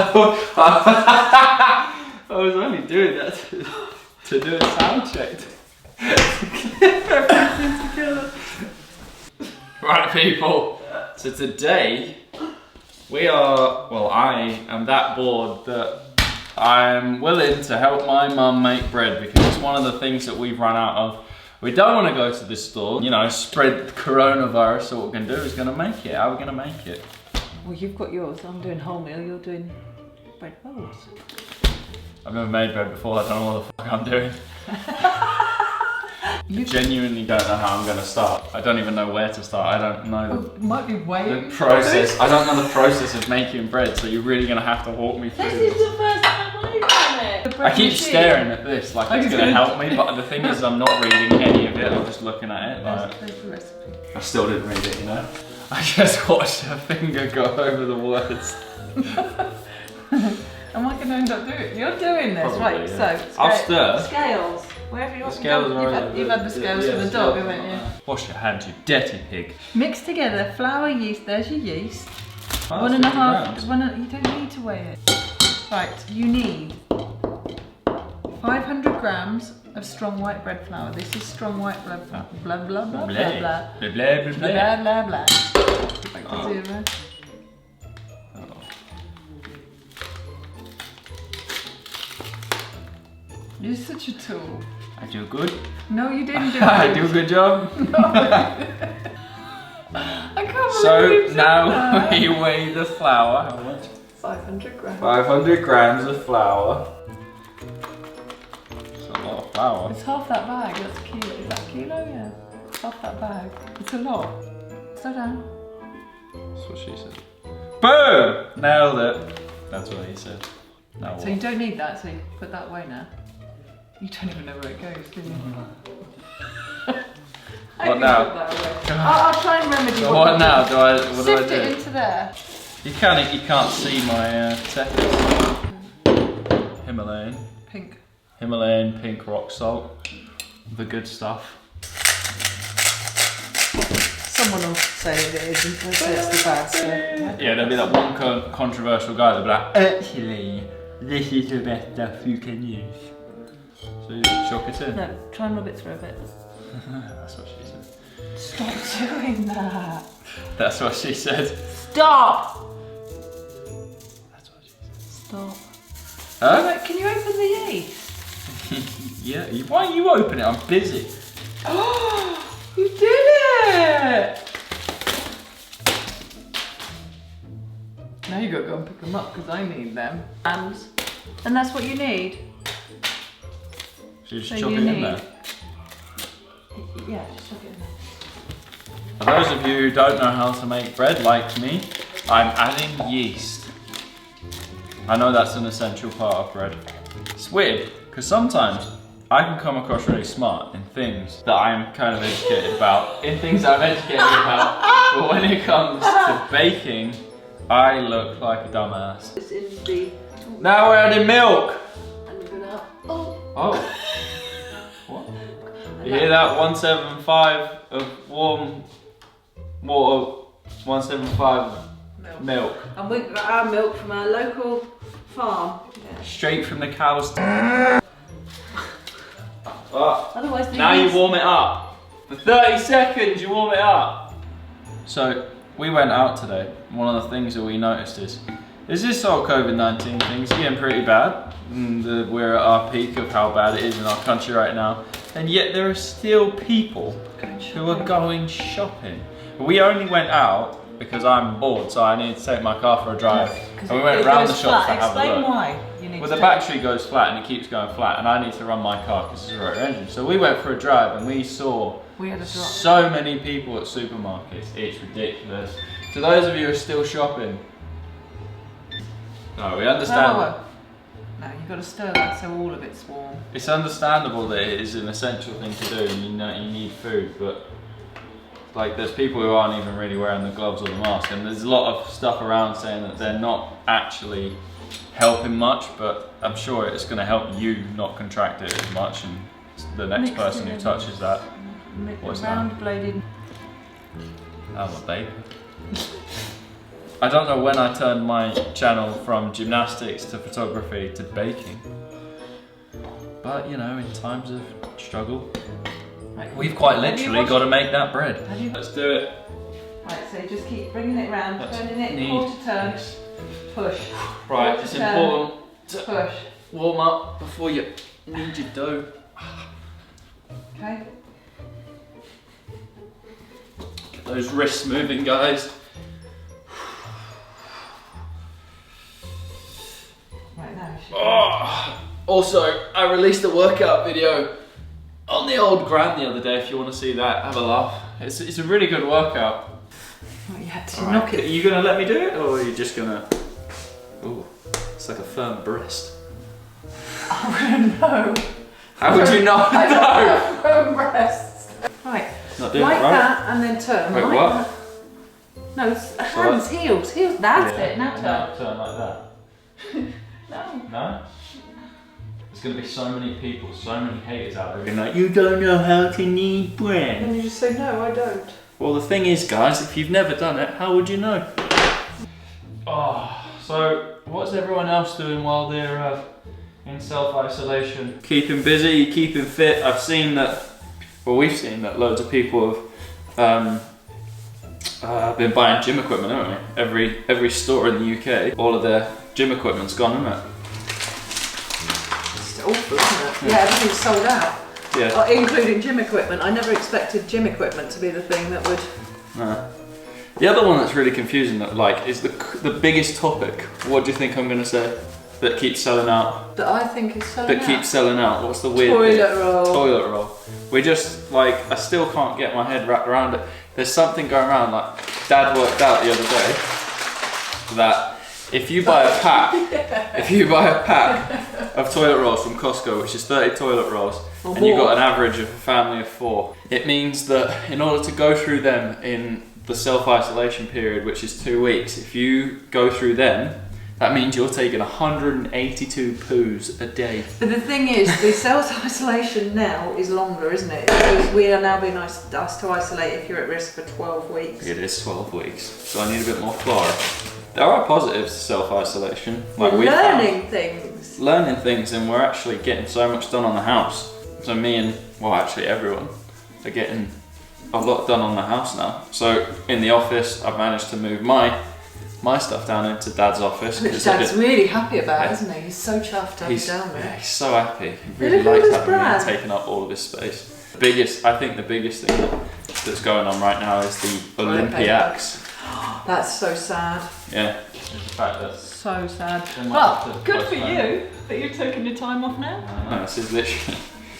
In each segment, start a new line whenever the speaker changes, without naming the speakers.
I was only doing that to do a sound check. Clip everything together. Right, people. So today we are. Well, I am that bored that I'm willing to help my mum make bread because it's one of the things that we've run out of. We don't want to go to the store, you know, spread coronavirus. So what we're gonna do is gonna make it. How are we gonna make it?
Well, you've got yours. I'm doing wholemeal. You're doing bread rolls.
I've never made bread before. I don't know what the fuck I'm doing. I genuinely don't know how I'm going to start. I don't even know where to start. I don't know
it might be way
the process. I don't know the process of making bread, so you're really going to have to walk me through
this. This is the first time I've done it.
I keep staring at this like it's going to help me, but the thing is I'm not reading any of it. I'm just looking at it. Like,
there's the recipe.
I still didn't read it, you know? I just watched her finger go over the words.
Am I going to end up doing it? You're doing this,
Probably,
right?
Yeah.
So,
I'll stir.
Scales. Wherever you want
the scales
to You've had the scales for the dog, haven't you?
Wash your hands, you dirty pig.
Mix together flour, yeast. There's your yeast.
Oh,
1.5.
grams.
You don't need to weigh it. Right. You need 500 grams of strong white bread flour. This is strong white bread flour. Blah blah blah blah blah blah
blah blah blah
blah blah blah. Back to zero. You're such a tool.
I do good.
No, you didn't do
I do a good job.
No. I can't
So
believe
now we weigh the flour. How much?
500 grams.
500 grams of flour. It's a lot of flour.
It's half that bag. That's a kilo. Is that a kilo? Yeah. It's half that bag. It's a lot. Slow down.
That's what she said. Boom! Nailed it. That's what he said. Now
So
what?
you don't need that. So you put that away now. You don't even know where it goes, do you?
What now?
I'll try and remedy
So what now? What do I
Sift
do?
it into there.
You can't see my settings. Himalayan pink rock salt. The good stuff.
Someone will say it isn't, they'll say it's the bad stuff.
Yeah, there'll be that one controversial guy that'll be like, actually, this is the best stuff you can use. So you chuck it in.
No, try and rub it through a bit.
That's what she said.
Stop doing that.
That's what she said.
Stop!
That's what she said.
Stop.
Huh?
Can you open the yeast?
Yeah, why don't you open it? I'm busy.
Oh, you did it! Now you got to go and pick them up because I need them. And that's what you need.
So you just
So
chuck
you
it in
need-
there.
Yeah, just chuck it in there.
For those of you who don't know how to make bread like me, I'm adding yeast. I know that's an essential part of bread. It's weird, because sometimes I can come across really smart in things that I'm kind of educated about, but when it comes to baking, I look like a dumbass.
It's in the...
Now we're adding milk!
And we're gonna... Oh!
Oh. What? You hear that? 175 of warm water, 175 milk.
And we've got our milk from our local farm. Yeah.
Straight from the cows.
Otherwise,
Now you warm it up. For 30 seconds you warm it up. So we went out today. One of the things that we noticed is this whole COVID-19 thing's getting pretty bad. We're at our peak of how bad it is in our country right now. And yet there are still people who are going shopping. We only went out because I'm bored, so I need to take my car for a drive. And we went around the shops to have a look.
Why you need
Well, the battery goes flat and it keeps going flat, and I need to run my car because it's a rotor engine. So we went for a drive and we saw so many people at supermarkets. It's ridiculous. To those of you who are still shopping, no, we understand.
No, you've got to stir that so all of it's warm.
It's understandable that it is an essential thing to do, and you know you need food, but like there's people who aren't even really wearing the gloves or the mask, and there's a lot of stuff around saying that they're not actually helping much, but I'm sure it's going to help you not contract it as much, and the next person who touches that. What's that?
Round bladed.
Oh, my baby. I don't know when I turned my channel from gymnastics to photography to baking. But you know, in times of struggle, we've quite literally got to make that bread. Let's do it.
Right, so just keep bringing it round, turning it quarter turn, push.
Right, it's important to
push.
Warm up before you knead your dough.
Okay.
Get those wrists moving, guys.
Right now.
Oh. Also, I released a workout video on the old gram the other day. If you want to see that, have a laugh. It's a really good workout.
Not yet. Knock it.
Are you gonna let me do it, or are you just gonna? Oh, it's like a firm breast.
I wouldn't know.
How would you not
I don't
know?
have firm breasts. Right.
Not doing
like
it right.
that, and then turn.
Wait,
like
what?
That. No, it's hands, heels. That's it. Now turn.
Now turn like that.
No.
No. There's gonna be so many people, so many haters out there being like, you don't know how to knead bread.
And you just say, no, I don't.
Well, the thing is, guys, if you've never done it, how would you know? Oh, so what's everyone else doing while they're in self-isolation? Keeping busy, keeping fit. I've seen that, well, we've seen that loads of people have been buying gym equipment, haven't we? Every store in the UK, all of their gym equipment's gone, isn't it?
It's awful, isn't it? Yeah, everything's sold out.
Yeah.
Including gym equipment. I never expected gym equipment to be the thing that would...
No. The other one that's really confusing, is the biggest topic. What do you think I'm going to say? That keeps selling out.
That I think is selling out.
That keeps selling out. What's the weird
Toilet roll.
Toilet roll. We just, I still can't get my head wrapped around it. There's something going around, Dad worked out the other day that if you buy a pack of toilet rolls from Costco, which is 30 toilet rolls, and you've got an average of a family of 4, it means that in order to go through them in the self-isolation period, which is 2 weeks, if you go through them, that means you're taking 182 poos a day.
But the thing is, the self-isolation now is longer, isn't it? Because we are now being asked to isolate if you're at risk for 12 weeks.
It is 12 weeks, so I need a bit more flour. There are positives to self-isolation.
Learning things.
Learning things, and we're actually getting so much done on the house. So me and, well, actually everyone are getting a lot done on the house now. So in the office, I've managed to move my stuff down into Dad's office.
Which Dad's really happy about, isn't he? He's so chuffed to have you down there.
Yeah, he's so happy. He really likes having me taking up all of his space. I think the biggest thing that's going on right now is the Olympiacs.
That's so sad.
Yeah, it's the fact that
so sad. Well, good for you that you're taking your time off now.
No, this is literally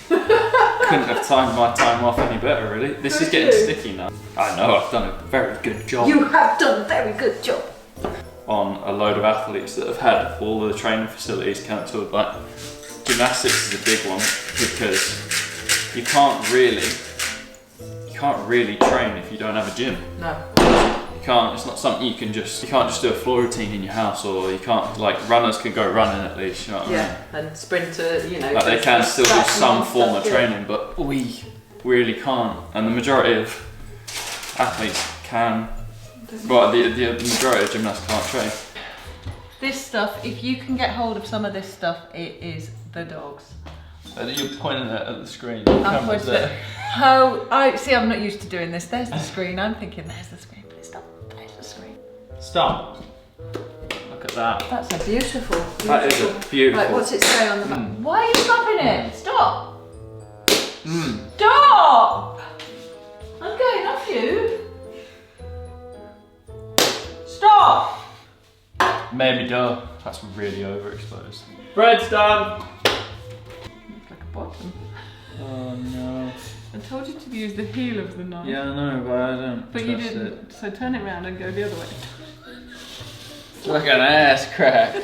couldn't have timed my time off any better, really. This is getting sticky now. I know, I've done a very good job.
You have done a very good job.
On a load of athletes that have had all the training facilities cancelled. Gymnastics is a big one because you can't really train if you don't have a gym.
No.
It's not something you can't just do a floor routine in your house, or you can't, runners can go running at least, you know what I mean?
And sprinter,
they can still do some form of training, but we really can't. And the majority of athletes can, well, the majority of gymnasts can't train.
This stuff, if you can get hold of some of this stuff, it is the dogs.
You're pointing at the screen.
I'm pointing at I'm not used to doing this. There's the screen. I'm thinking there's the screen, but it's not. There's the screen.
Stop. Look at that.
That's a beautiful.
That is a beautiful.
Right, what's it say on the back? Why are you stopping it? Stop. Stop. I'm going off you. Stop.
Maybe duh. That's really overexposed. Bread's done.
Looks like a bottom.
Oh no.
I told you to use the heel of the knife.
Yeah, I know, but I don't.
But you didn't. It. So turn it round and go the other way.
It's like an ass crack.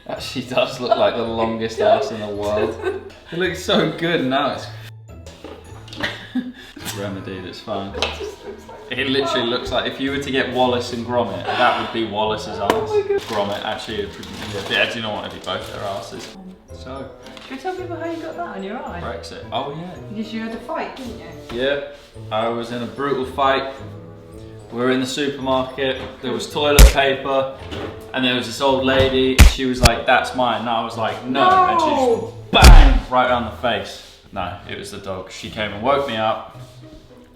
Actually does look like the longest ass in the world. It looks so good now. It's remedied, it's fine. It literally looks like if you were to get Wallace and Gromit, that would be Wallace's ass.
Oh my God.
Gromit actually, yeah, do you know what? It'd be both their asses. So.
Should we tell people how you got that on your eye?
Brexit. Oh yeah.
Because you had a fight, didn't you?
Yeah. I was in a brutal fight We were in the supermarket, there was toilet paper, and there was this old lady, she was like, that's mine. And I was like, no. And she just bang, right on the face. No, it was the dog. She came and woke me up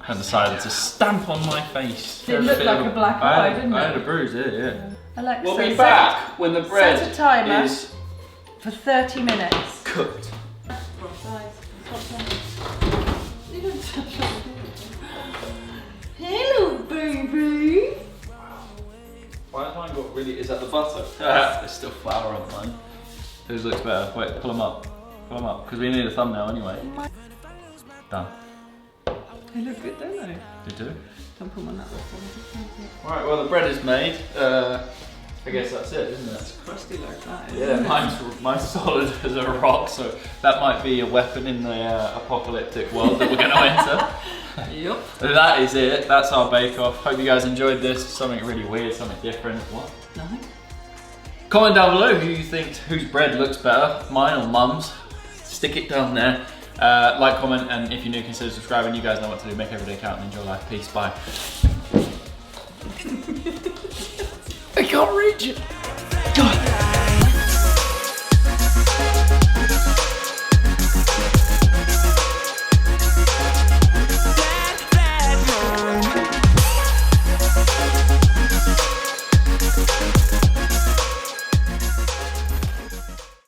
and decided to stamp on my face.
It looked like a black eye, didn't it?
I had a bruise, yeah.
Alexa,
We'll be back when the bread
set a timer
is
for 30 minutes.
cooked.
Hello, baby.
Why has mine got really, is that the butter? There's still flour on mine. Whose looks better? Wait, pull them up. Pull them up, because we need a thumbnail anyway. Done.
They look good, don't they?
They do.
Don't put them on that one.
Alright, well the bread is made. I guess that's it, isn't it?
It's crusty like that.
Yeah, mine's solid as a rock, so that might be a weapon in the apocalyptic world that we're going to enter.
Yep.
That is it. That's our bake-off. Hope you guys enjoyed this. Something really weird, something different. What?
Nothing.
Comment down below who you think, whose bread looks better, mine or mum's. Stick it down there. Like, comment, and if you're new, consider subscribing. You guys know what to do. Make every day count and enjoy life. Peace. Bye. I can't reach it. God.